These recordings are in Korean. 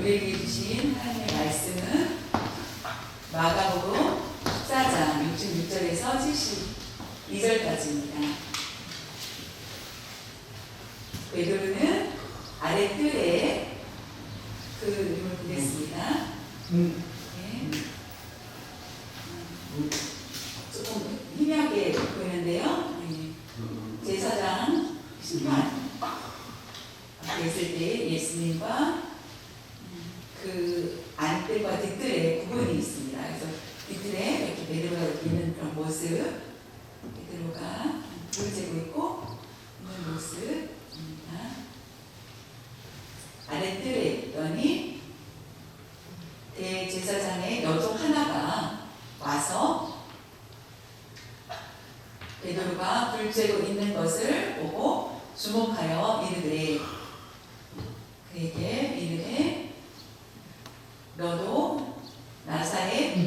우리에게 주신 하나님의 말씀은 마가복음 14장 66절에서 72절까지입니다. 베드로는 아랫뜰에 그 이름을 보겠습니다. 네. 조금 희미하게 보이는데요. 제사장 심판 앞에 있을 때 예수님과 그 안뜰과 뒷뜰에 구분이 있습니다. 그래서 뒷뜰에 이렇게 베드로가 있는 그런 모습, 베드로가 불을 쬐고 있고 있는 모습입니다. 아랫뜰에 있더니 대제사장의 여종 하나가 와서 베드로가 불 쬐고 있는 것을 보고 주목하여 이르되 그에게 이르되 너도 나사렛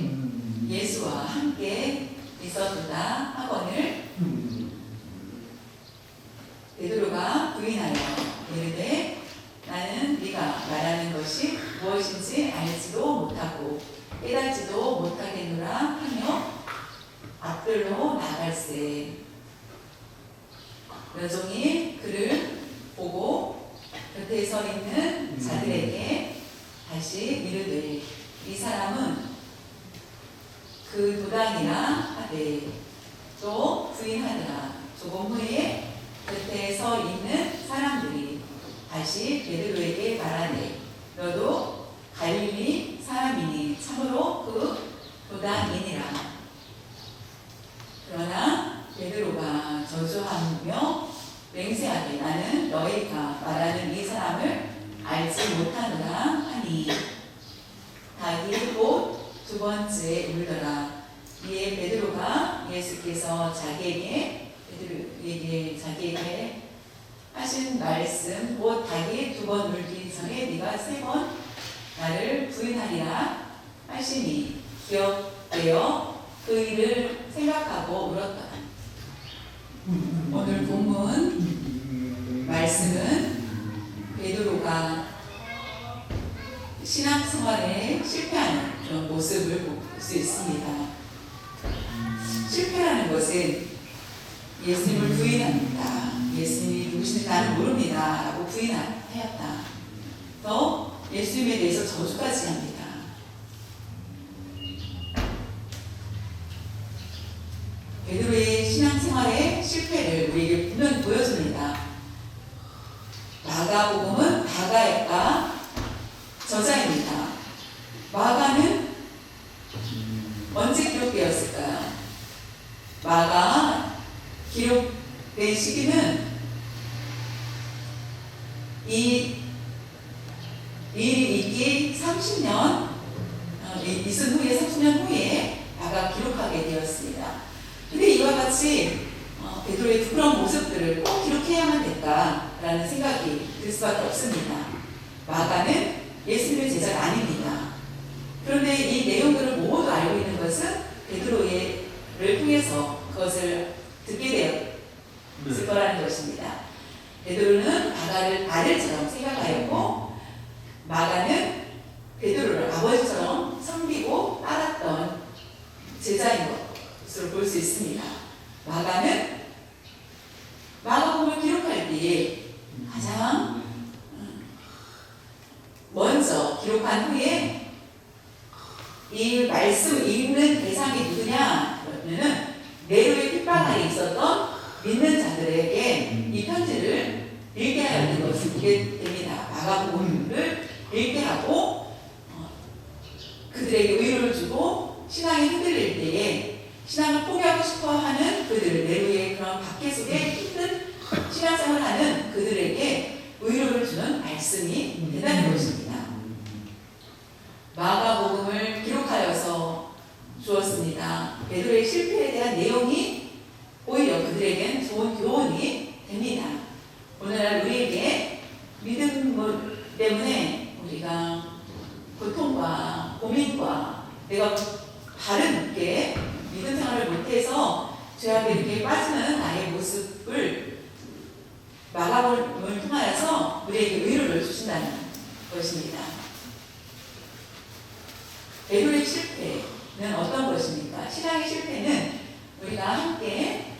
예수와 함께 있었도다 하거늘 베드로가 부인하여 이르되 나는 네가 말하는 것이 무엇인지 알지도 못하고 깨닫지도 못하겠노라 하며 앞들로 나갈세. 여종이 그를 보고 곁에 서 있는 자들에게 다시 이르되 이 사람은 그 도당이라 하되 또 부인하더라. 조금 후에 곁에 서 있는 사람들이 다시 베드로에게 말하되 너도 갈릴리 사람이니 참으로 그 도당이니라. 그러나 베드로가 저주하며 맹세하되 나는 너희가 말하는 이 사람을 알지 못하노라 하니 닭이 곧 두 번째 울더라. 이에 베드로가 예수께서 자기에게 하신 말씀 곧 닭이 두 번 울기 전에 네가 세 번 나를 부인하리라 하시니 기억되어 그 일을 생각하고 울었다. 오늘 본문 말씀은 베드로가 신앙생활에 실패하는 그런 모습을 볼 수 있습니다. 실패라는 것은 예수님을 부인합니다. 예수님이 누구신지 나는 모릅니다 라고 부인하였다. 또 예수님에 대해서 저주까지 합니다. 베드로의 신앙생활의 실패를 우리에게 분명히 보여줍니다. 마가복음은 마가의 저자입니다. 마가는 언제 기록되었을까요? 마가 기록된 시기는 이 일이 있기 30년 있은 후에 30년 후에 마가 기록하게 되었습니다. 근데 이와 같이 베드로의 그런 모습들을 꼭 기록해야만 될까라는 생각이 들 수밖에 없습니다. 마가는 예수님의 제자가 아닙니다. 그런데 이 내용들을 모두 알고 있는 것은 베드로를 통해서 그것을 듣게 되었을 거라는 것입니다. 베드로는 마가를 아들처럼 생각하였고 마가는 베드로를 아버지처럼 섬기고 따랐던 제자인 것으로 볼 수 있습니다. 마가는 마가복음을 기록할 때에 가장 먼저 기록한 후에 이 말씀 읽는 대상이 누구냐? 그러면은 네로의 핍박 아래 있었던 믿는 자들에게 이 편지를 읽게 하는 것을 보게 됩니다. 마가복음을 읽게 하고 그들에게 위로를 주고 신앙이 흔들릴 때에 신앙을 포기하고 싶어하는 그들, 네로의 그런 박해 속에 힘든 신앙생활을 하는 그들에게 위로를 주는 말씀이 된다는 것입니다. 마가복음을 기록하여서 주었습니다. 베드로의 실패에 대한 내용이 오히려 그들에겐 좋은 교훈이 됩니다. 오늘날 우리에게 믿음 때문에 우리가 고통과 고민과 내가 바르게 믿음 생활을 못해서 죄악에 이렇게 빠지는 나의 모습을 마가복음을 통하여서 우리에게 위로를 주신다는 것입니다. 베드로의 실패는 어떤 것입니까? 신앙의 실패는 우리가 함께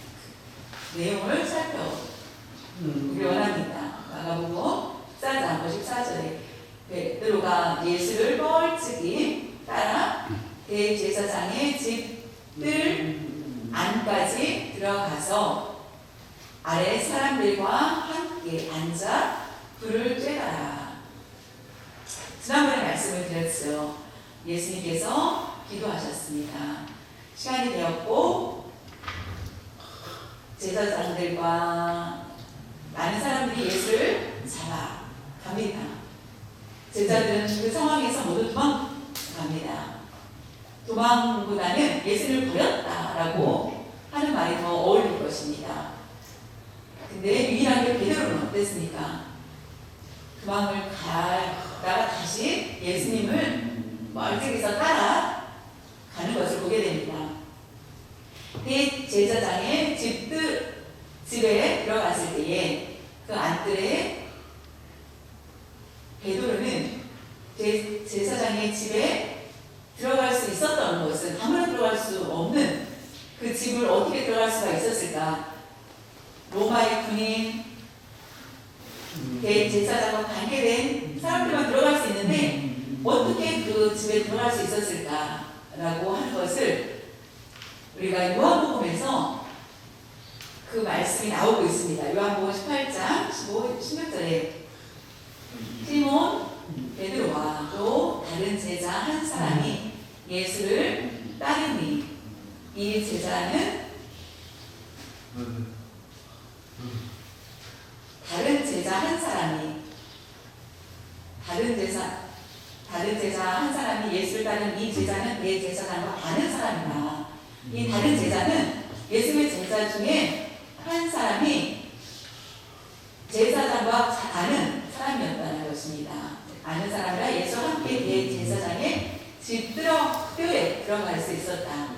내용을 살펴보기 원합니다. 마가복음 14장 54절에 베드로가 예수를 뻘찍이 따라 대제사장의 집들 안까지 들어가서 아래 사람들과 함께 앉아 불을 쬐더라. 지난번에 말씀을 드렸죠. 예수님께서 기도하셨습니다. 시간이 되었고 제사장들과 많은 사람들이 예수를 잡아갑니다. 제자들은 그 상황에서 모두 도망갑니다. 도망보다는 예수를 버렸다라고 하는 말이 더 어울릴 것입니다. 근데 유일하게 베드로는 어땠습니까? 도망을 가다가 다시 예수님을 멀찍이서 따라가는 것을 보게 됩니다. 대제사장의 집에 들어갔을 때에 그 안뜰에 베드로는 제사장의 집에 들어갈 수 있었던 것은 아무나 들어갈 수 없는 그 집을 어떻게 들어갈 수가 있었을까? 로마의 군인, 대제사장과 관계된 사람들만 들어갈 수 있는데 어떻게 그 집에 들어갈 수 있었을까라고 하는 것을 우리가 요한복음에서 그 말씀이 나오고 있습니다. 요한복음 18장 15, 16절에 시몬 베드로와 또 다른 제자 한 사람이 예수를 따르니 이 제자는 다른 제자 한 사람이 예수를 따른 이 제자는 내 제사장과 다른 사람이다. 이 다른 제자는 예수의 제자 중에 한 사람이 제사장과 아는 사람이었다는 것입니다. 아는 사람이라 예수와 함께 대제사장의 집들에 들어갈 수 있었다.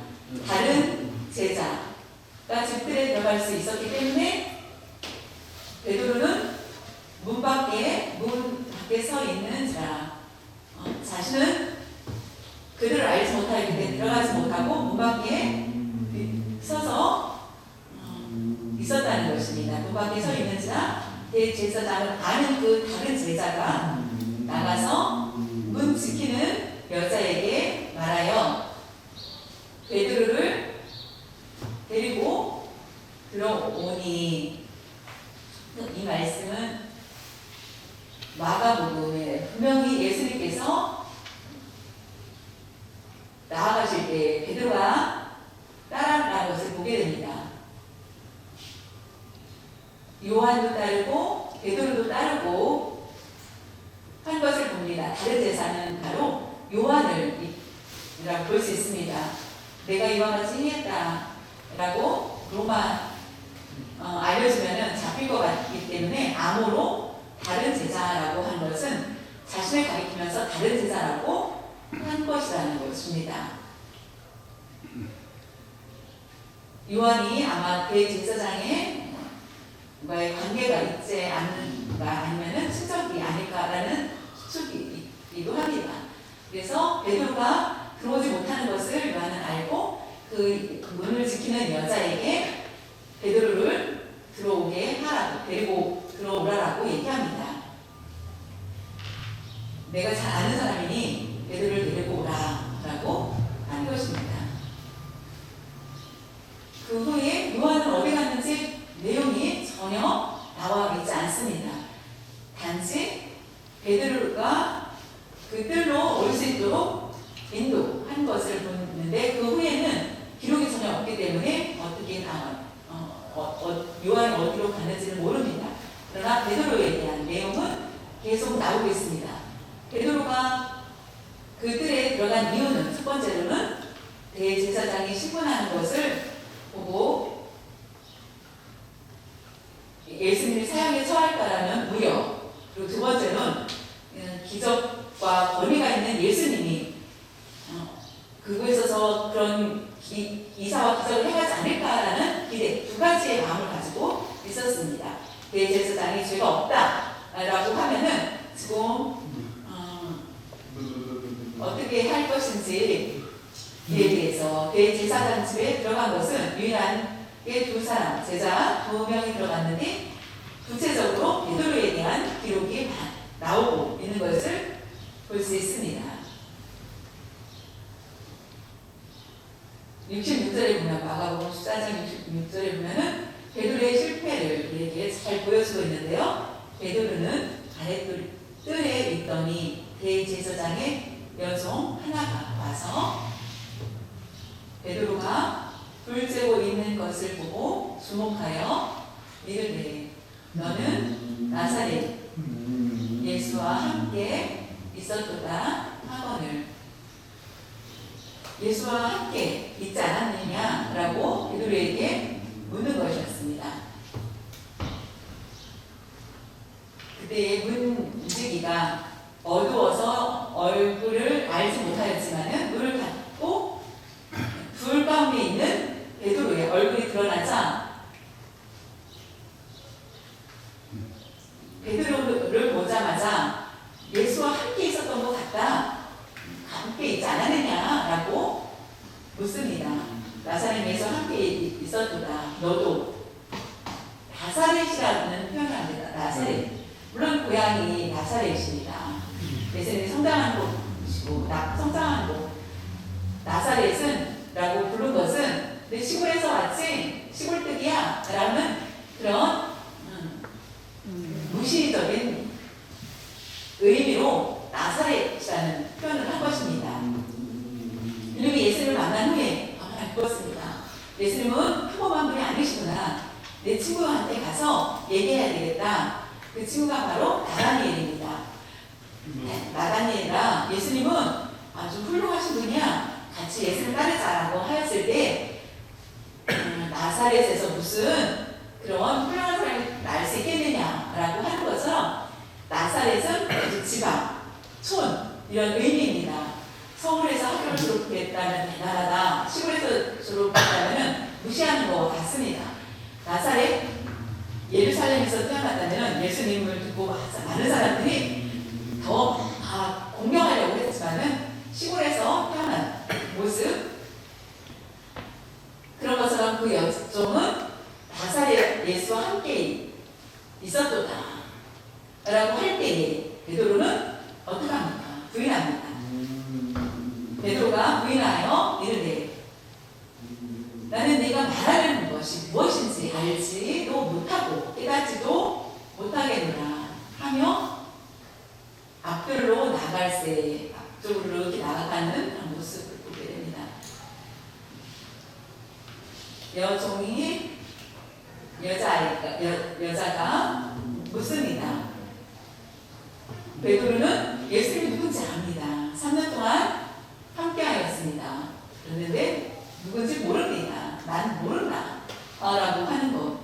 다른 제자가 집들에 들어갈 수 있었기 때문에 베드로는 문 밖에 서 있는지라 자신은 그들을 알지 못하기 때문에 들어가지 못하고 문 밖에 서서 있었다는 것입니다. 문 밖에 서 있는지라 대제사장을 아는 그 다른 제자가 나가서 문 지키는 여자에게 말하여 베드로를 데리고 들어오니 이 말씀은 마가복음에 분명히 예수님께서 나아가실 때 베드로가 따라가는 것을 보게 됩니다. 요한도 따르고 베드로도 따르고 한 것을 봅니다. 다른 제사는 바로 요한을 볼 수 있습니다. 내가 이와 같이 행했다 라고 로마 알려주면 잡힐 것 같기 때문에 암호로 다른 제자라고 한 것은 자신을 가리키면서 다른 제자라고 한 것이라는 것입니다. 요한이 아마 대제사장의 관계가 있지 않는가 아니면 친척이 아닐까라는 추측이기도 합니다. 그래서 베드로가 들어오지 못하는 것을 요한은 알고 그 문을 지키는 여자에게 베드로를 들어오게 하라고 데리고 들어오라고 얘기합니다. 내가 잘 아는 사람이니 베드로를 데리고 오라라고 하는 것입니다. 그 후에 요한은 어디 갔는지 내용이 전혀 나와 있지 않습니다. 단지 베드로가 그 뜰로 올 수 있도록 인도한 것을 보는데 그 후에는 기록이 전혀 없기 때문에 어떻게 요한이 어디로 갔는지는 모릅니다. 그러나 베드로에 대한 내용은 계속 나오고 있습니다. 베드로가 그 뜰에 들어간 이유는 첫 번째로는 대제사장이 신문하는 것을 보고 예수님이 사형에 처할까라는 우려, 그리고 두 번째는 기적과 권위가 있는 예수님이 그거에 있어서 그런 이사와 기적을 행하지 않을까라는 기대, 두 가지의 마음을 가지고 있었습니다. 대제사장이 죄가 없다라고 하면은 지금 어떻게 할 것인지에 대해서 대제사장 집에 들어간 것은 유일하게 두 사람, 제자 2명이 들어갔는데 구체적으로 베드로에 대한 기록이 나오고 있는 것을 볼 수 있습니다. 66절에 보면 마가복음 14장 66절에 보면은 베드로의 실패를 우리에게 잘 보여주고 있는데요. 베드로는 아랫뜰에 있더니 대제사장의 여종 하나가 와서 베드로가 불 쬐고 있는 것을 보고 주목하여 이르되 너는 나사렛 예수와 함께 있었도다 하거늘 예수와 함께 있지 않았느냐라고 베드로에게 묻는 것이었습니다. 그때의 문지기가 어두워서 얼굴을 알지 못하였지만은 눈을 감고 불 가운데 있는 베드로의 얼굴이 드러나자 베드로를 보자마자 예수와 함께 있었던 것 같다. 함께 있지 않았느냐라고 묻습니다. 나사렛 예수와 함께 있었도다. 너도 나사렛이라는 표현을 합니다. 나사렛. 물론 고향이 나사렛입니다. 예수님이 성장한 곳이고 성장한 곳. 나사렛은 라고 부른 것은 내 시골에서 왔지 시골뜨기야 라는 그런 무시적인 의미로 나사렛이라는 표현을 한 것입니다. 이놈이 예수님을 만난 후에 알았습니다. 예수님은 평범한 분이 아니시구나. 내 친구한테 가서 얘기해야 되겠다. 그 친구가 바로 나다니엘입니다. 나다니엘이라 예수님은 아주 훌륭하신 분이야. 같이 예수를 따르자라고 하였을 때 나사렛에서 무슨 그런 훌륭한 사람이 날 수 있겠느냐라고 하는 것처럼 나사렛은 아주 지방, 촌 이런 의미입니다. 서울에서 학교를 졸업했다면 대단하다. 시골에서 졸업했다면 무시하는 것 같습니다. 나사렛, 예루살렘에서 태어났다면 예수님을 듣고 많은 사람들이 더 공경하려고 했지만은 시골에서 태어난 모습 그런 것처럼 그 여종은 나사렛 예수와 함께 있었도다 라고 할 때에 베드로는 어떻게 합니까? 부인합니다. 베드로가 부인하여 이르되 나는 네가 말하는 것이 무엇인지 알지도 못하고 깨닫지도 못하겠노라 하며 앞들로 나갈새 앞쪽으로 이렇게 나아가는 모습을 보게 됩니다. 여종이 여자가 묻습니다. 베드로는 예수님이 누군지 압니다. 3년 동안 함께하였습니다. 그런데 누군지 모릅니다. 난 모른다. 라고 하는 것.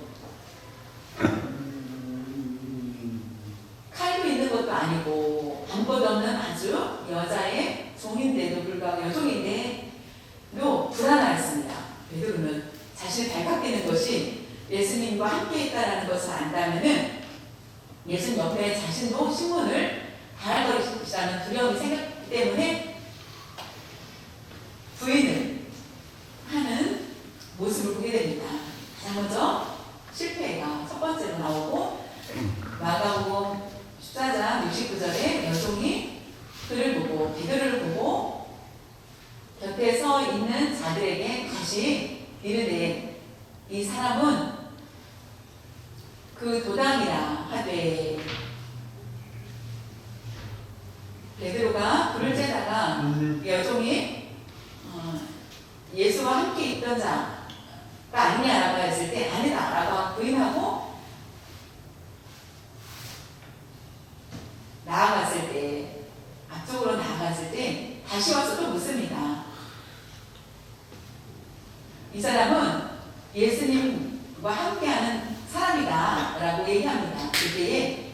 칼도 있는 것도 아니고 아무것도 없는 아주 여자의 종인데도 불구하고 여종인데도 불안하였습니다. 베드로는 자신이 발각되는 것이 예수님과 함께 있다는 것을 안다면은 예수님 옆에 자신도 신문을 당할 것이라는 두려움이 생겼기 때문에 부인을 하는 모습을 보게 됩니다. 가장 먼저 실패가 첫 번째로 나오고 마가복음 14장 69절에 여종이 그를 보고 베드로를 보고 곁에 서 있는 자들에게 다시 이르되 이 사람은 그 도당이라 하되 베드로가 불을 쬐다가 여종이 예수와 함께 있던 자가 아니냐라고 했을 때 아니다라고 부인하고 나아갔을 때 앞쪽으로 나아갔을 때 다시 와서 또 묻습니다. 이 사람은 예수님과 함께하는 사람이다 라고 얘기합니다. 그때에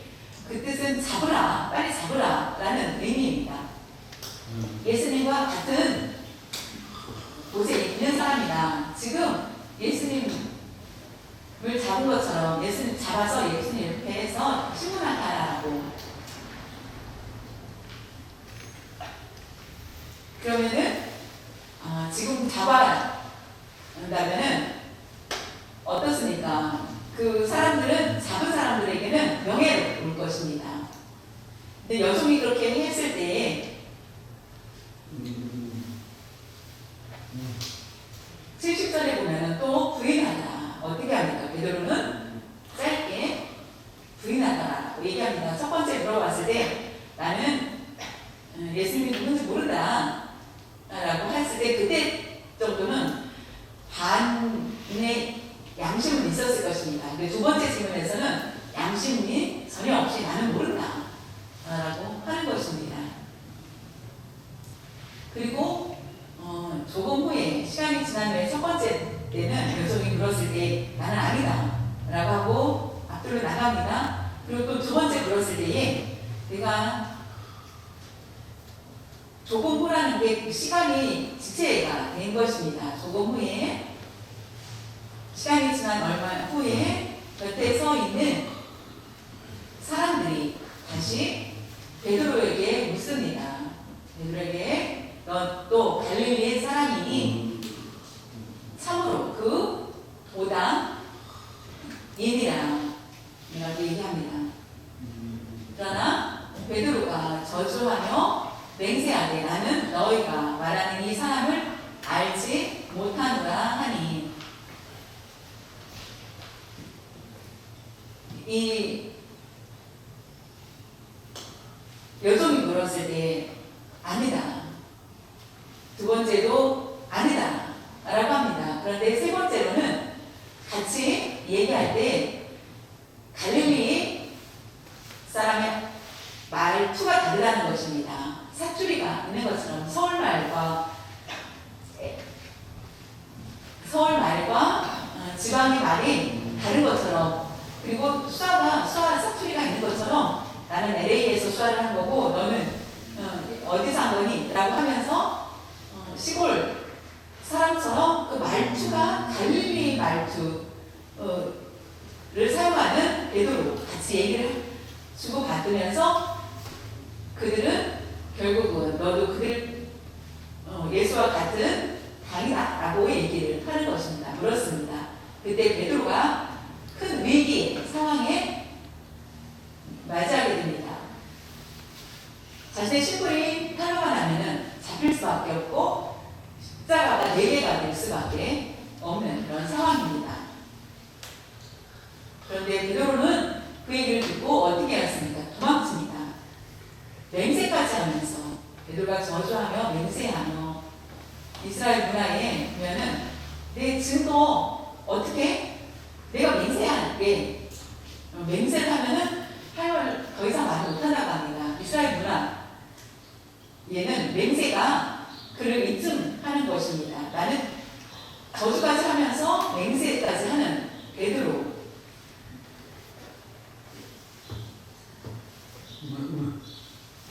그 뜻은 잡으라, 빨리 잡으라 라는 의미입니다. 예수님과 같은 곳에 있는 사람이다. 지금 예수님을 잡은 것처럼 예수님 잡아서 예수님 옆에서 신문하라고. 그러면은 근데 여종이 그렇게 했을 때 70절에 보면은 또 부인하다. 어떻게 합니까? 베드로는 짧게 부인하다라고 얘기합니다. 첫 번째 물어봤을 때 나는 예수님이 누군지 모른다 라고 했을 때 그때 정도는 반의 양심은 있었을 것입니다. 근데 두 번째 질문에서는 양심이 전혀 없이 나는 모른다 라고 하는 것입니다. 그리고 조금 후에 시간이 지난 후에 첫 번째 때는 여종이 물었을 때 나는 아니다 라고 하고 앞으로 나갑니다. 그리고 또 두 번째 물었을 때에 내가 조금 후라는 게 그 시간이 지체가 된 것입니다. 조금 후에 시간이 지난 얼마 후에 곁에 서 있는 사람들이 다시 베드로에게 묻습니다. 베드로에게 너 또 갈릴리의 사람이니 참으로 그 보다 인이라 라고 얘기합니다. 그러나 베드로가 저주하며 맹세하되 나는 너희가 말하는 이 사람을 알지 못하노라 하니 이 여종이 물었을 때 아니다. 두 번째도 아니다 라고 합니다. 그런데 세 번째로는 같이 얘기할 때 갈릴리 사람의 말투가 다르다는 것입니다. 사투리가 있는 것처럼 서울말과 지방의 말이 다른 것처럼, 그리고 수화 사투리가 있는 것처럼 나는 LA에서 수화를 한 거고 너는 어디서 한 거니? 라고 하면서 시골 사람처럼 그 말투가 갈릴리 말투를 사용하는 베드로 같이 얘기를 주고받으면서 그들은 결국은 너도 그들 예수와 같은 당이다 라고 얘기를 하는 것입니다. 물었습니다. 그때 베드로가 큰 위기 상황에 맞이하게 됩니다. 자신의 신분이 탄로가 나면은 잡힐 수밖에 없고 십자가가 4개가 될 수밖에 없는 그런 상황입니다. 그런데 베드로는 그 얘기를 듣고 어떻게 했습니까? 도망칩니다. 맹세까지 하면서 베드로가 저주하며 맹세하며 이스라엘 문화에 보면은 내 증거 어떻게 내가 맹세할게 맹세를 하면은 하여를 더 이상 말을 못한다고 합니다. 이스라엘 문화 얘는 맹세가 그를 입증하는 것입니다. 나는 저주까지 하면서 맹세까지 하는 베드로.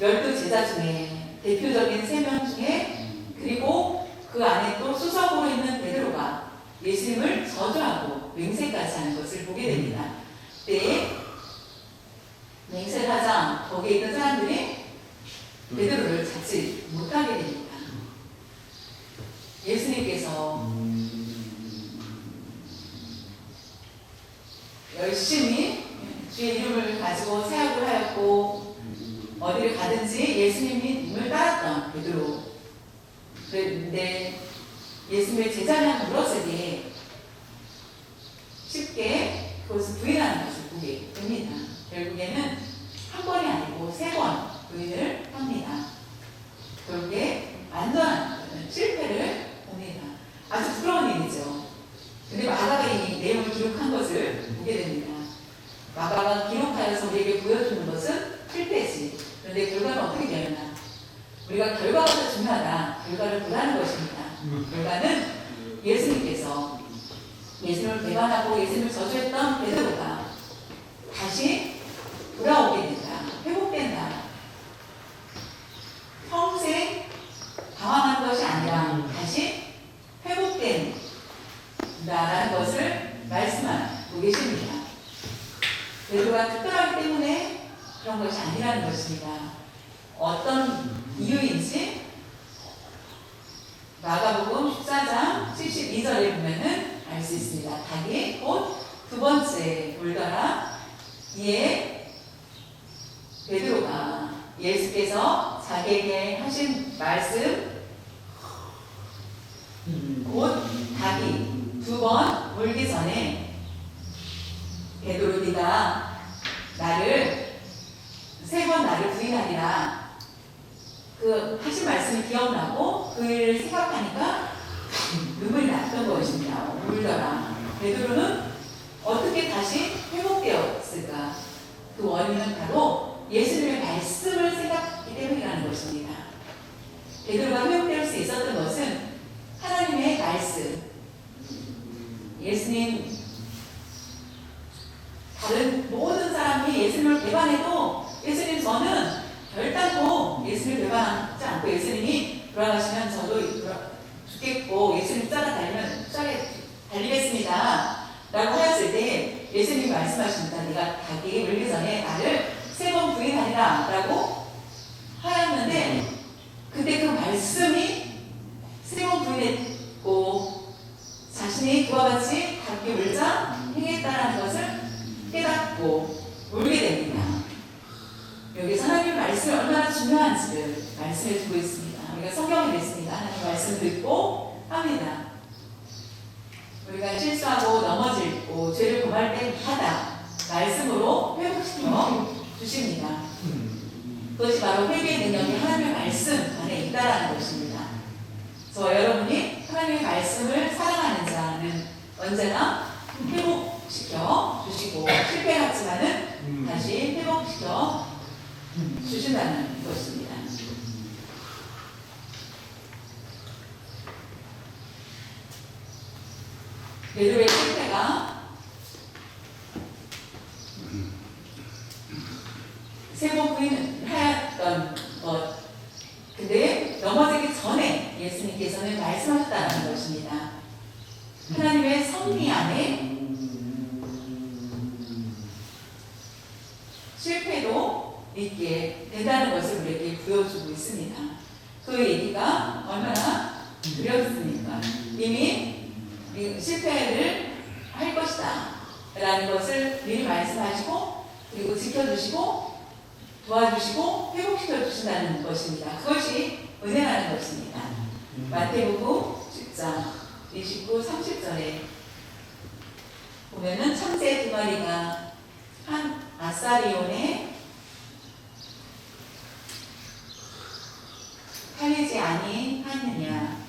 열두 제자 중에 대표적인 3명 중에 그리고 그 안에 또 수석으로 있는 베드로가 예수님을 저주하고 맹세까지 하는 것을 보게 됩니다. 그때 맹세를 하자 거기에 있던 사람들이 베드로를 잡지 못하게 됩니다. 예수님께서 열심히 주의 이름을 가지고 사역을 하였고 어디를 가든지 예수님이 눈을 따랐던 베드로. 그런데 예수님의 제자냐고 물었으니 쉽게 그것을 부인하는 것을 보게 됩니다. 결국에는 한 번이 아니고 3번 부인을 합니다. 결국에 완전한 실패를 봅니다. 아주 부러운 일이죠. 근데 마가가 이 내용을 기록한 것을 보게 됩니다. 마가가 기록하여서 우리에게 보여주는 것은 실패지. 그런데 결과는 어떻게 되느냐? 우리가 결과가 더 중요하다. 결과를 보라는 것입니다. 결과는 예수님께서 예수님을 배반하고 예수님을 저주했던 베드로가 다시 돌아오게 된다. 회복된다. 평생 방황한 것이 아니라 다시 회복된다라는 것을 말씀하고 계십니다. 베드로가 특별하기 때문에 그런 것이 아니라는 것입니다. 어떤 이유인지 마가복음 14장 72절에 보면은 알 수 있습니다. 닭이 곧 두 번째 울더라. 이에 베드로가 예수께서 자기에게 하신 말씀 곧 닭이 2번 물기 전에 베드로 네가 나를 3번 나를 부인하리라 그 하신 말씀이 기억나고 그 일을 생각하니까 눈물이 났던 것입니다. 울더라. 베드로는 어떻게 다시 회복되었을까? 그 원인은 바로 예수님의 말씀을 생각했기 때문이라는 것입니다. 베드로가 회복될 수 있었던 것은 하나님의 말씀. 예수님, 다른 모든 사람이 예수님을 배반해도 예수님 저는 결단코 예수님을 배반하지 않고 예수님이 돌아가시면 저도 죽겠고 예수님 따라다니면 달리겠습니다 라고 하였을 때 예수님이 말씀하십니다. 네가 닭이 물기 전에 나를 3번 부인하리라 라고 하였는데 그때 그 말씀이 3번 부인했고 자신이 그와 같이 닭이 물자 행했다는 것을 깨닫고 울게 됩니다. 여기서 하나님의 말씀이 얼마나 중요한지를 말씀해 주고 있습니다. 우리가 성경을 읽습니다. 하나님 말씀 듣고 합니다. 우리가 실수하고 넘어지고 죄를 범할 때마다 말씀으로 회복시켜 주십니다. 그것이 바로 회개의 능력이 하나님의 말씀 안에 있다라는 것입니다. 저와 여러분이 하나님의 말씀을 사랑하는 자는 언제나 회복시켜 주시고 실패했지만은 다시 회복시켜 주신다는 것입니다. 베드로의 실패가 3번 부인하였던 것, 근데 넘어지기 전에 예수님께서는 말씀하셨다는 것입니다. 하나님의 섭리 안에 실패도 있게 된다는 것을 우리에게 보여주고 있습니다. 그 얘기가 얼마나 두렵습니까? 이미 실패를 할 것이다 라는 것을 미리 말씀하시고 그리고 지켜주시고 도와주시고 회복시켜 주신다는 것입니다. 그것이 은혜라는 것입니다. 마태복음 10장 29, 30절에 보면은 참새 2마리가 한 아사리온에 팔리지 아니하느냐.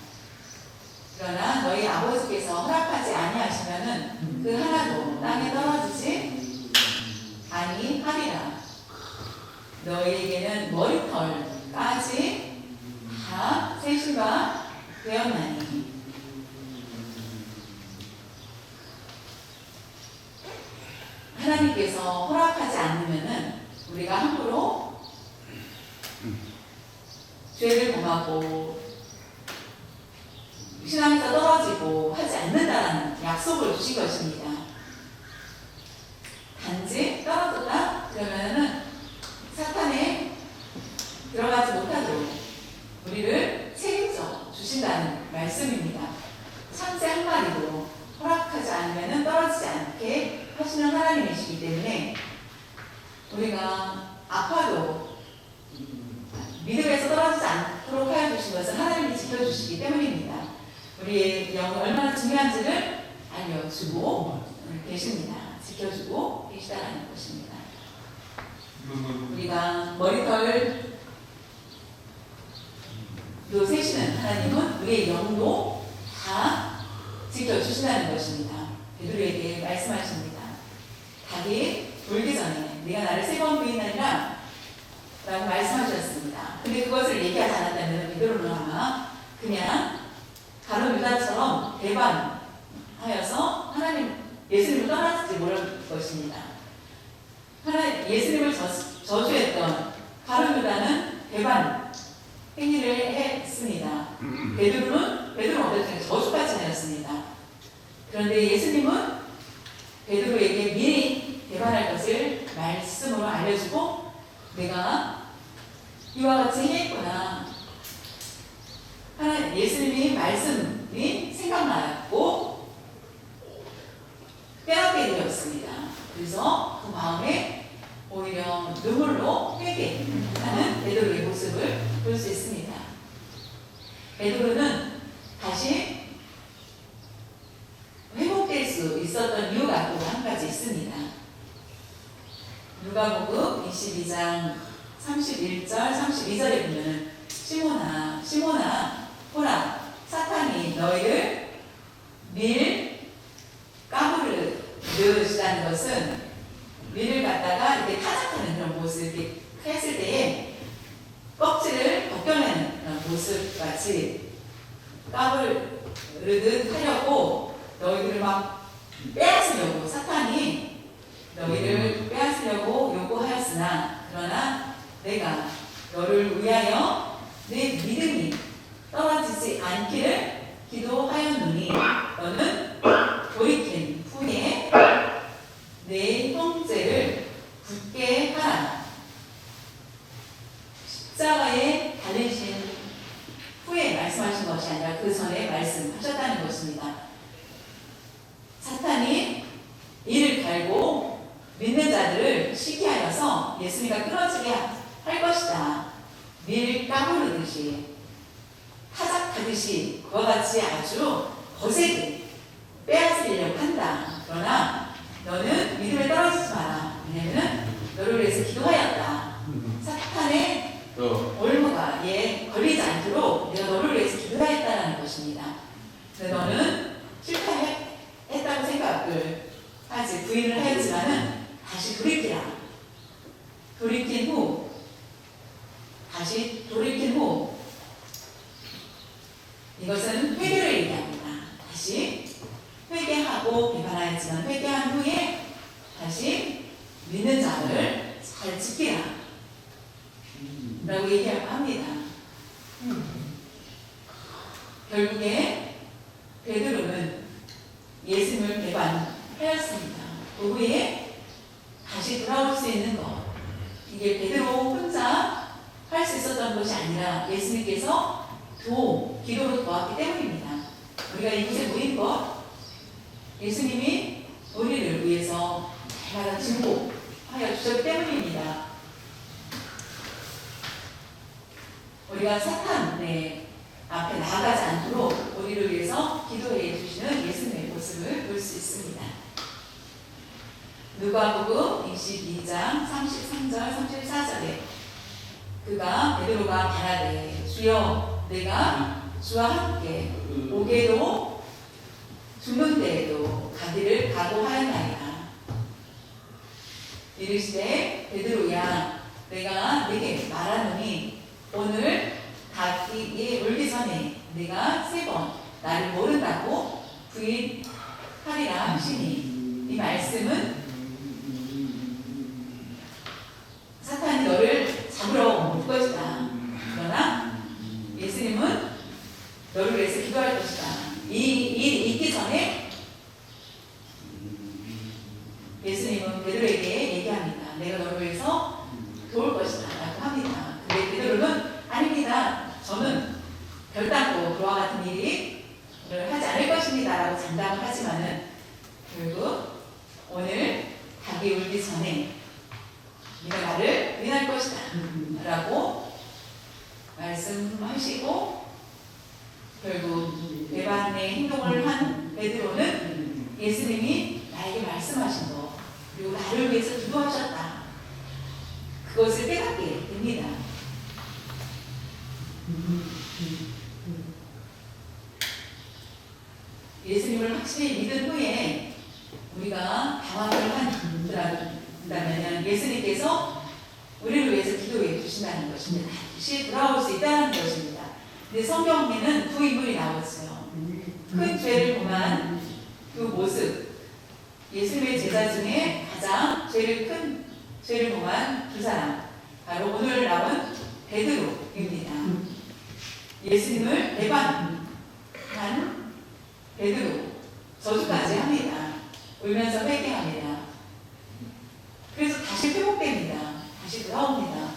그러나 너희 아버지께서 허락하지 아니하시면은 그 하나도 땅에 떨어지지 아니하리라. 너희에게는 머리털까지 다 셋이가 되었나니. 하나님께서 허락하지 않으면은 우리가 함부로 죄를 범하고 신앙에서 떨어지고 하지 않는다는 약속을 주신 것입니다. 단지 떨어졌다 그러면은 사탄에 들어가지 못하도록 우리를 책임져 주신다는 말씀입니다. 참새 한 마리도 허락하지 않으면은 떨어지지 않게 하시는 하나님이시기 때문에 우리가 아파도 믿음에서 떨어지지 않도록 하여 주신 것은 하나님이 지켜주시기 때문입니다. 우리의 영이 얼마나 중요한지를 알려주고 계십니다. 지켜주고 계시다는 것입니다. 우리가 머리털도 세시는 하나님은 우리의 영도 다 지켜주신다는 것입니다. 베드로에게 말씀하십니다. 닭이 울기 전에 네가 나를 3번 부인하리라 라고 말씀하셨습니다. 근데 그것을 얘기하지 않았다면 베드로는 아마 그냥 가룟 유다처럼 배반하여서 하나님 예수님을 떠났을지 모를 것입니다. 예수님을 저주했던 가룟 유다는 배반 행위를 했습니다. 베드로는 어떤 저주까지 하였습니다. 그런데 예수님은 베드로에게 미리 배반할 것을 말씀으로 알려주고 내가 이와 같이 행했구나. 예수님이 말씀이 생각나고 깨닫게 되었습니다. 그래서 그 마음에 오히려 눈물로 회개하는 베드로의 모습을 볼 수 있습니다. 베드로는 다시 회복될 수 있었던 이유가 또 한 가지 있습니다. 누가복음 22장 31절 32절에 보면 시몬아 보라 사탄이 너희를 밀 까부르시라는 것은 밀을 갖다가 이렇게 타작하는 그런 모습, 이렇게 했을 때에 껍질을 벗겨내는 그런 모습 같이 까부르듯 하려고 너희들을 막 빼앗으려고 사탄이 너희를 빼앗으려고 요구하였으나 그러나 내가 너를 위하여 내 믿음이 떨어지지 않기를 기도하였노니 너는 돌이킨 후에 내 형제를 굳게 하라. 십자가에 달리신 후에 말씀하신 것이 아니라 그 전에 말씀하셨다는 것입니다. 사탄이 이를 갈고 믿는 자들을 시기하여서 예수님과 끊어지게 할 것이다. 밀 까부르듯이 타작하듯이 그와 같이 아주 거세게 빼앗으려고 한다. 그러나 너는 믿음에 떨어지지 마라. 왜냐하면 너를 위해서 기도하였다. 사탄의 올무가 얘 걸리지 않도록 내가 너를 위해서 기도하였다는 것입니다. 근데 너는 실패했다고 생각을 하지 부인을 하였지만은 다시 돌이키라. 돌이킨 후 이것은 회개를 얘기합니다. 다시 회개하고 비판하였지만 회개한 후에 다시 믿는 자를 잘 지키라 라고 얘기하고 합니다. 결국에 베드로는 예수님을 배반하였습니다. 그 후에 다시 돌아올 수 있는 것, 이게 베드로 혼자 할 수 있었던 것이 아니라 예수님께서 기도로 도왔기 때문입니다. 우리가 이곳에 모인 것, 예수님이 우리를 위해서 날마다 증거하여 주셨기 때문입니다. 우리가 사탄의 앞에 나아가지 않도록 우리를 위해서 기도해 주시는 예수님의 모습을 볼 수 있습니다. 누가복음 22장 33절 34절에 베드로가 말하되 주여 내가 주와 함께 오게도 죽는 데에도 가기를 각오하였나이다. 이르시되 베드로야 내가 네게 말하노니 오늘 닭이 울기 전에 네가 3번 나를 모른다고 부인하리라 하시니 이 말씀은 사탄이 너를 잡으러 올 것이다. 그러나 예수님은 너를 위해서 기도할 것이다. 이 일이 있기 전에 예수님은 베드로에게 얘기합니다. 내가 너를 위해서 도울 것이다 라고 합니다. 근데 베드로는 아닙니다. 저는 결단코 그와 같은 일을 하지 않을 것입니다 라고 장담을 하지만은 결국 오늘 닭이 울기 전에 네가 나를 부인할 것이다 라고 말씀하시고 결국 배반의 행동을 한 베드로는 예수님이 나에게 말씀하신 것 그리고 나를 위해서 기도하셨다 그것을 깨닫게 됩니다. 예수님을 확실히 믿은 후에 우리가 당황을 한다면 예수님께서 우리를 위해서 기도해 주신다는 것입니다. 다시 돌아올 수 있다는 것입니다. 근데 성경에는 두 인물이 나왔어요. 큰 죄를 범한 그 모습, 예수님의 제자 중에 가장 큰 죄를 범한 두 사람, 바로 오늘 나온 베드로입니다. 예수님을 배반한 베드로, 저주까지 합니다. 울면서 회개합니다. 그래서 다시 회복됩니다. 다시 돌아옵니다.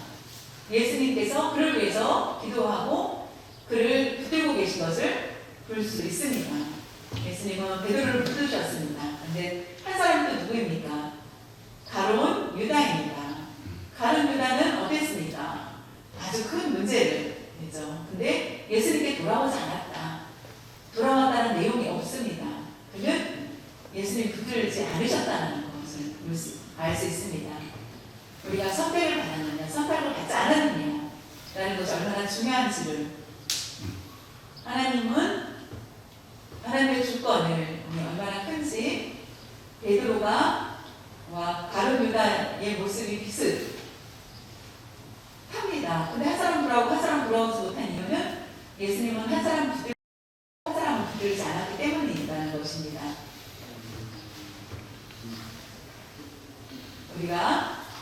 예수님께서 그를 위해서 기도하고 그를 붙들고 계신 것을 볼 수 있습니다. 예수님은 베드로를 붙드셨습니다. 그런데 한 사람은 또 누구입니까? 가룟 유다입니다. 큰 문제를 했죠. 근데 예수님께 돌아오지 않았다. 돌아왔다는 내용이 없습니다. 그는 예수님 붙들지 않으셨다는 것을 알 수 있습니다. 우리가 선택을 받았느냐, 선택을 받지 않았느냐 라는 것이 얼마나 중요한지를, 하나님의 주권을 얼마나 큰지 베드로가 가룟 유다의 모습이 비슷합니다. 근데 한 사람 돌아오고 한 사람 돌아오지 못한 이유는 예수님은 한 사람을 붙들지 않았기 때문이라는 것입니다.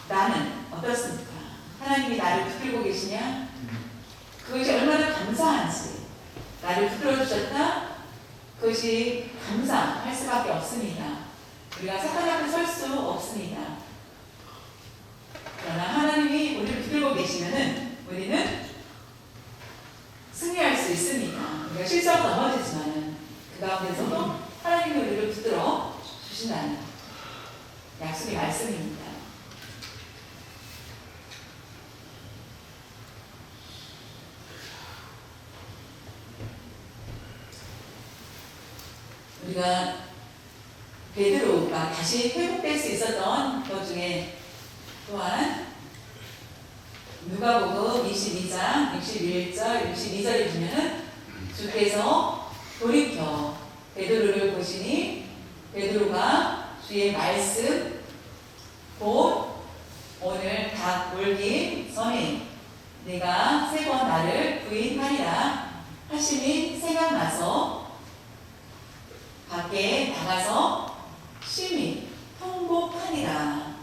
나는 어떻습니까? 하나님이 나를 붙들고 계시냐? 그것이 얼마나 감사한지, 나를 붙들어 주셨다? 그것이 감사할 수밖에 없습니다. 우리가 사탄 앞에 설 수 없습니다. 그러나 하나님이 우리를 붙들고 계시면은 우리는 승리할 수 있습니다. 우리가 실수하고 넘어지지만은 그 가운데서도 하나님이 우리를 붙들어 주신다는 약속의 말씀입니다. 우리가 베드로가 다시 회복될 수 있었던 것 중에 또한 누가복음 22장 61절 62절에 보면은 주께서 돌이켜 베드로를 보시니 베드로가 주의 말씀 곧 오늘 닭 물기 전에 내가 3번 나를 부인하리라 하심이 생각나서 밖에 나가서 심히 통곡하니라.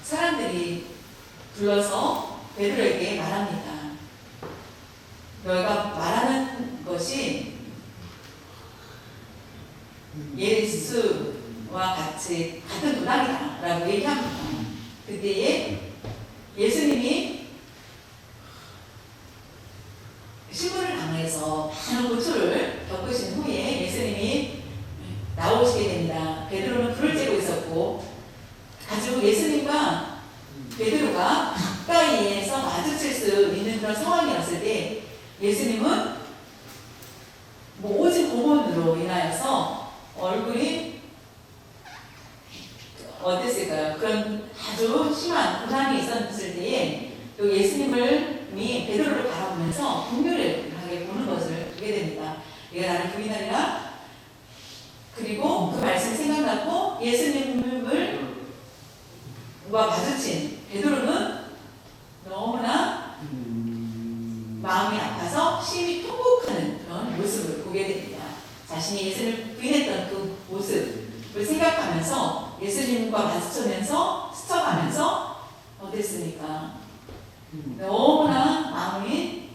사람들이 불러서 베드로에게 말합니다. 너희가 말하는 것이 예수와 같은 문학이다 라고 얘기합니다. 그때에 예수님이 신문을 당해서 많은 고초를 겪으신 후에 예수님이 나오시게 됩니다. 베드로는 불을 쬐고 있었고 아주 예수님과 베드로가 가까이에서 마주칠 수 있는 그런 상황이었을 때 예수님은 오직 고문으로 인하여서 얼굴이 어땠을까요? 그런 아주 심한 고난이 있었을 때에 또 예수님을 베드로를 바라보면서 분별하게 보는 것을 보게 됩니다. 네가 나를 부인하리라. 그리고 그 말씀이 생각나고 예수님을 마주친 베드로는 너무나 마음이 아파서 심히 통곡하는 그런 모습을 보게 됩니다. 자신이 예수님을 부인했던 그 모습을 생각하면서 예수님과 마주치면서 스쳐가면서 어땠습니까? 너무나 마음이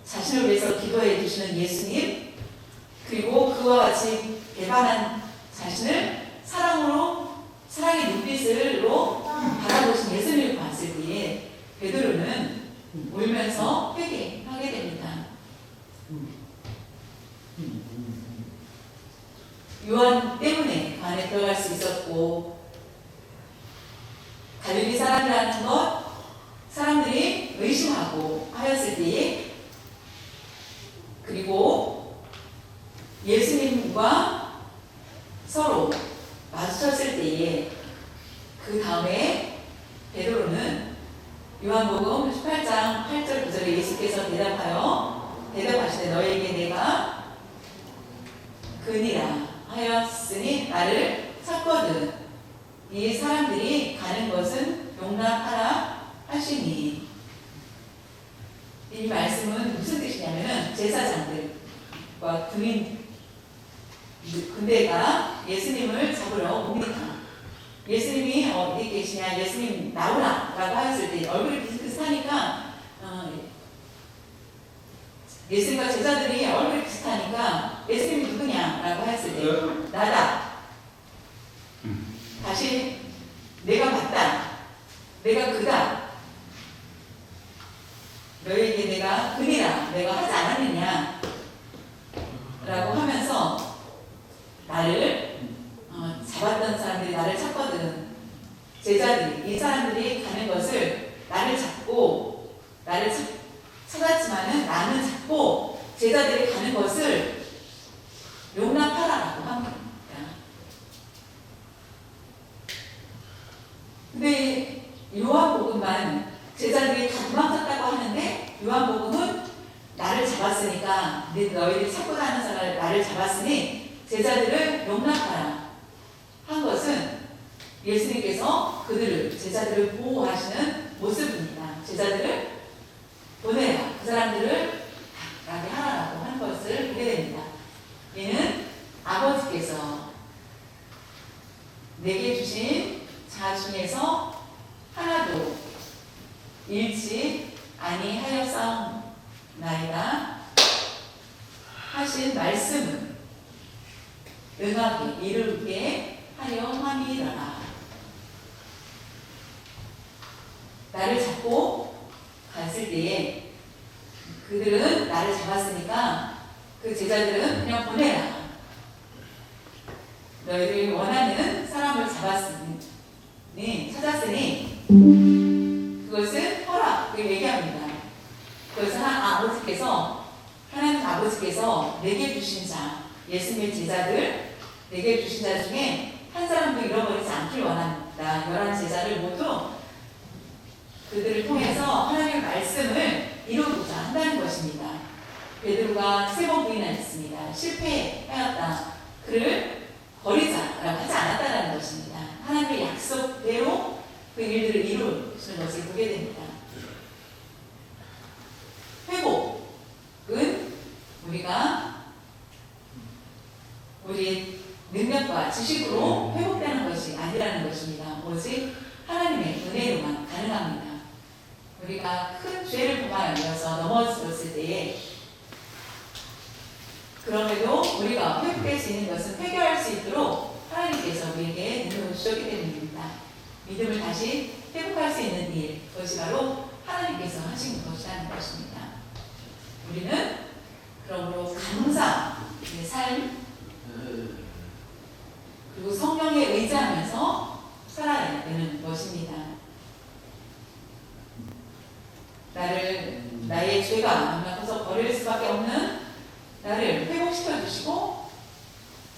자신을 위해서 기도해 주시는 예수님, 그리고 그와 같이 배반한 자신을 사랑의 눈빛으로 바라보신 예수님을 봤을 때에 베드로는 울면서 회개하게 됩니다. 요한 때문에 그 안에 들어갈 수 있었고, 갈릴리 사람이라는 것 사람들이 의심하고 하였을 때에, 그리고 예수님과 서로 마주쳤을 때에 그 다음에 베드로는 요한복음 18장 8절 9절에 예수께서 대답하시되 너희에게 내가 그니라 하였으니 나를 찾거든 이 사람들이 가는 것은 용납하라 하시니. 이 말씀은 무슨 뜻이냐면은 제사장들과 군대가 예수님을 잡으러 옵니다. 예수님이 어디 계시냐, 예수님 나오라 라고 하였을 때 얼굴이 비슷비슷하니까 예수님과 제자들이 얼굴이 비슷하니까 예수님이 누구냐 라고 하였을 때 나다. 다시 내가 맞다. 내가 그다. 너에게 내가 그니라. 내가 하지 않았느냐 라고 하면서 나를 잡았던 사람들이 나를 찾거든. 제자들이 이 사람들이 가는 것을 나를 잡고 나를 찾았지만은 나는 잡고 제자들이 가는 것을 용납하라라고 합니다. 근데 요한복음만 제자들이 다 도망쳤다고 하는데 요한복음은 나를 잡았으니까 너희들이 찾고자 하는 사람을 나를 잡았으니 제자들을 용납하라 한 것은 예수님께서 제자들을 보호하시는 모습입니다. 제자들을 보내라. 그 사람들을 가게 하라고 한 것을 보게 됩니다. 이는 아버지께서 내게 주신 자 중에서 하나도 잃지 아니하였사옵나이다 하신 말씀은 응하게 이루게 하려 함이라. 나를 잡고 갔을 때에 그들은 나를 잡았으니까 그 제자들은 그냥 보내라. 너희들이 원하는 사람을 찾았으니 그것은 허락, 얘기합니다. 그것은 하나님 아버지께서 내게 주신 자, 예수님의 제자들, 내게 주신 자 중에 한 사람도 잃어버리지 않길 원한다. 11 제자를 모두 그들을 통해서 하나님의 말씀을 이루고자 한다는 것입니다. 베드로가 3번 부인하였습니다. 실패하였다. 그를 버리자라고 하지 않았다는 것입니다. 하나님의 약속대로 그 일들을 이루시는 것을 보게 됩니다. 회복은 우리가 우리의 능력과 지식으로 회복되는 것이 아니라는 것입니다. 오직 하나님의 은혜로만 가능합니다. 우리가 큰 죄를 범하여서 넘어졌을 때에 그럼에도 우리가 회복될 수 있는 것은 회개할 수 있도록 하나님께서 우리에게 능력을 주셨기 때문입니다. 믿음을 다시 회복할 수 있는 일, 그것이 바로 하나님께서 하신 것이라는 것입니다. 우리는 그러므로 감사의 삶 그리고 성령에 의지하면서 살아야 되는 것입니다. 나의 죄가 너무나서 버릴 수밖에 없는 나를 회복시켜 주시고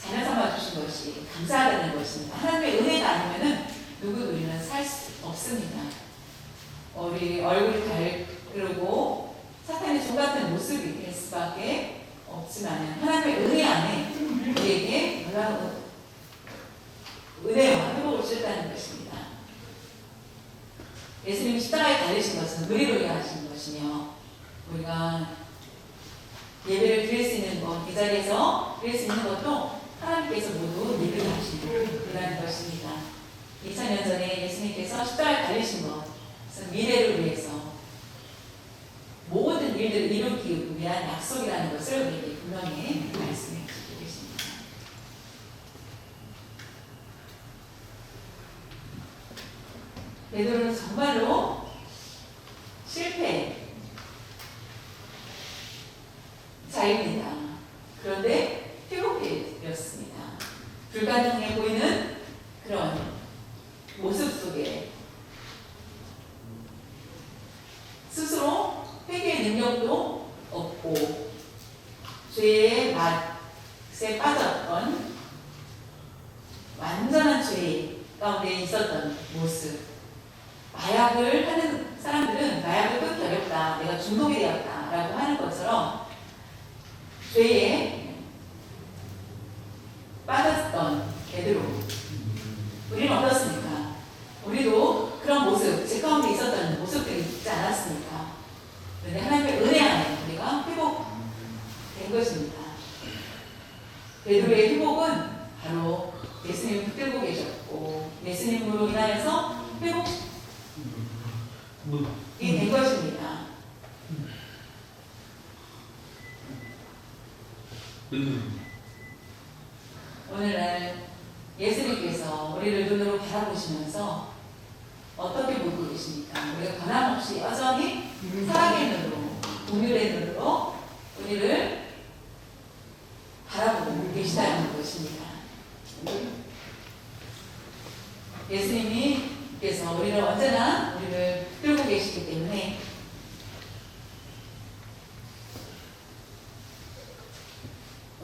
자녀 삼아 주신 것이 감사하다는 것입니다. 하나님의 은혜가 아니면은 누구도 우리는 살 수 없습니다. 우리 얼굴이 달그르고 사탄의 종 같은 모습이 될 수밖에 없지만 하나님의 은혜 안에 우리에게 놀라운 은혜와 회복을 주셨다는 것입니다. 예수님이 십자가에 달리신 것은 우리를 위해 하신 것이며 우리가 예배를 드릴 수 있는 것, 이 자리에서 드릴 수 있는 것도 하나님께서 모두 예배를 하시는 것입니다. 2000년 전에 예수님께서 십자가에 달리신 것은 미래를 위해서 모든 일들을 이루기 위한 약속이라는 것을 우리에게 분명히 말씀해 주시고 계십니다. 베드로는 정말로 자입니다. 그런데 회복되었습니다. 불가능해 보이는 그런 모습 속에 스스로 회개의 능력도 없고 죄의 맛에 빠졌던 완전한 죄 가운데 있었던 모습. 마약을 하는 사람들은 마약을 끊기 어렵다. 내가 중독이 되었다. 라고 하는 것처럼 죄에 빠졌던 베드로. 우리는 어떻습니까? 우리도 그런 모습, 제 가운데 있었던 모습들이 있지 않았습니까? 그런데 하나님의 은혜 안에 우리가 회복된 것입니다. 베드로의 회복은 바로 예수님을 붙들고 계셨고 예수님으로 인하여서 회복이 된 것입니다. 오늘날 예수님께서 우리를 눈으로 바라보시면서 어떻게 보고 계십니까? 우리가 변함없이 여전히 사랑의 눈으로, 긍휼의 눈으로 우리를 바라보고 계시다는 것입니다. 예수님이 하나님께서 우리를 언제나 우리를 끌고 계시기 때문에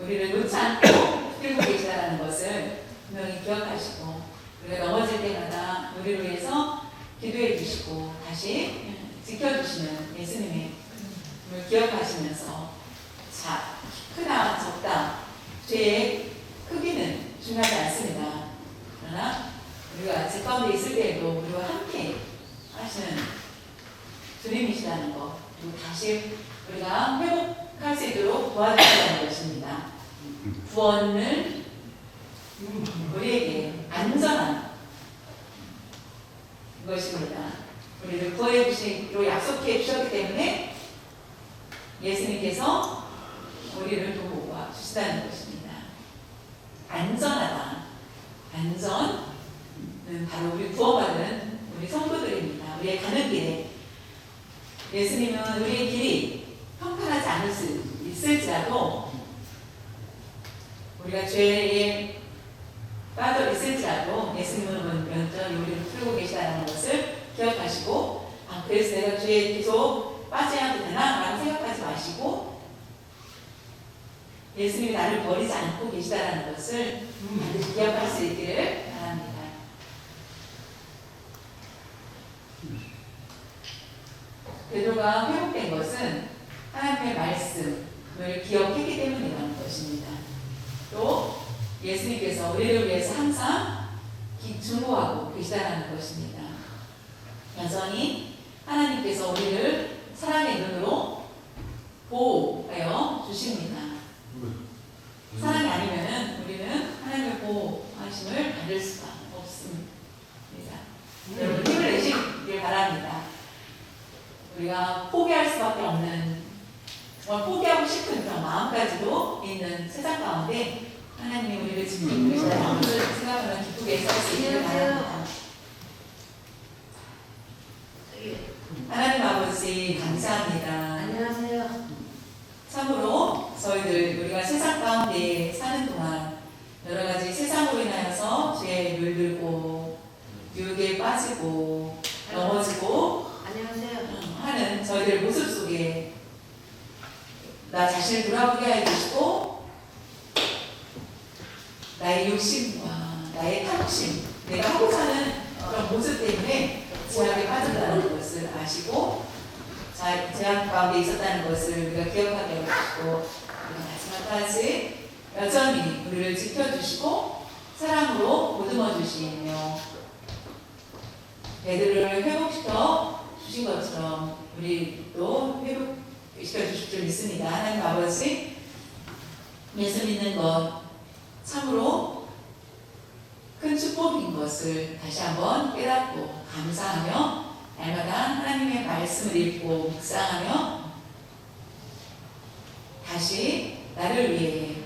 우리를 놓지 않고 끌고 계시다는 것을 분명히 기억하시고 우리가 넘어질 때마다 우리를 위해서 기도해 주시고 다시 지켜주시는 예수님의 기억하시면서 자, 크다 적다 죄의 크기는 중요하지 않습니다. 그러나 우리가 집 가운데 있을 때에도 우리와 함께 하시는 주님이시라는 것, 그리고 다시 우리가 회복할 수 있도록 도와주시는 것입니다. 구원을 우리에게 안전한 것입니다. 우리를 구원해 주시기로 약속해 주셨기 때문에 예수님께서 우리를 도와 주시다는 것입니다. 안전하다. 안전은 바로 우리 구원받은 우리 성도들입니다. 우리의 가는 길에 예수님은 우리의 길이 평탄하지 않을 수 있을지라도 우리가 죄에 빠져 있을지라도 예수님은 여전히 우리를 풀고 계시다는 것을 기억하시고 그래서 내가 죄에 계속 빠져야 되나? 라고 생각하지 마시고 예수님이 나를 버리지 않고 계시다는 것을 반드시 기억할 수 있기를 바랍니다. 베드로가 회복된 것은 하나님의 말씀을 기억했기 때문이라는 것입니다. 또 예수님께서 우리를 위해서 항상 중보하고 계시다는 것입니다. 여전히 하나님께서 우리를 사랑의 눈으로 보호하여 주십니다. 사랑이 아니면은 우리는 하나님의 보호하심을 받을 수가 없습니다. 여러분 힘을 내시길 바랍니다. 우리가 포기할 수밖에 없는 정말 포기하고 싶은 그런 마음까지도 있는 세상 가운데 하나님이 우리를 지키고 계시다는 것을 생각하면 기쁘게 살 수 있기를 바랍니다. 하나님 아버지 감사합니다. 안녕하세요. 참으로 저희들 우리가 세상 가운데 사는 동안 여러 가지 세상으로 인하여서 죄에 물들고 유혹에 빠지고 넘어지고 안녕하세요. 하는 저희들 모습 속에 나 자신을 돌아보게 해주시고 나의 욕심과 나의 탐심 내가 하고 사는 그런 모습 때문에 제약에 빠진다는 것을 아시고 제약 가운데 있었다는 것을 우리가 기억하게 해주시고 우리가 마지막까지 여전히 우리를 지켜주시고 사랑으로 보듬어 주시며 베드로를 회복시켜 주신 것처럼 우리도 회복시켜 주실 줄 믿습니다. 하나님 아버지 예수 믿는 것 참으로 큰 축복인 것을 다시 한번 깨닫고 감사하며 날마다 하나님의 말씀을 읽고 묵상하며 다시 나를 위해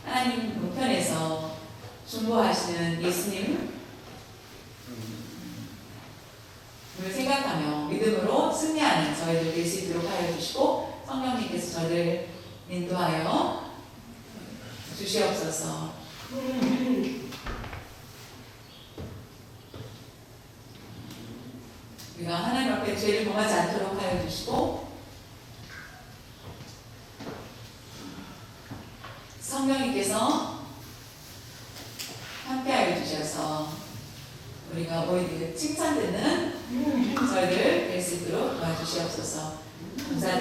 하나님 우편에서 중보하시는 예수님을 생각하며 믿음으로 승리하는 저희들 될 수 있도록 하여 주시고 성령님께서 저희를 인도하여 주시옵소서. 우리가 하나님 앞에 죄를 범하지 않도록 하여 주시고 성령님께서 함께하여 주셔서 우리가 오히려 칭찬 듣는 저희들 될 수 있도록 도와주시옵소서. 감사합니다.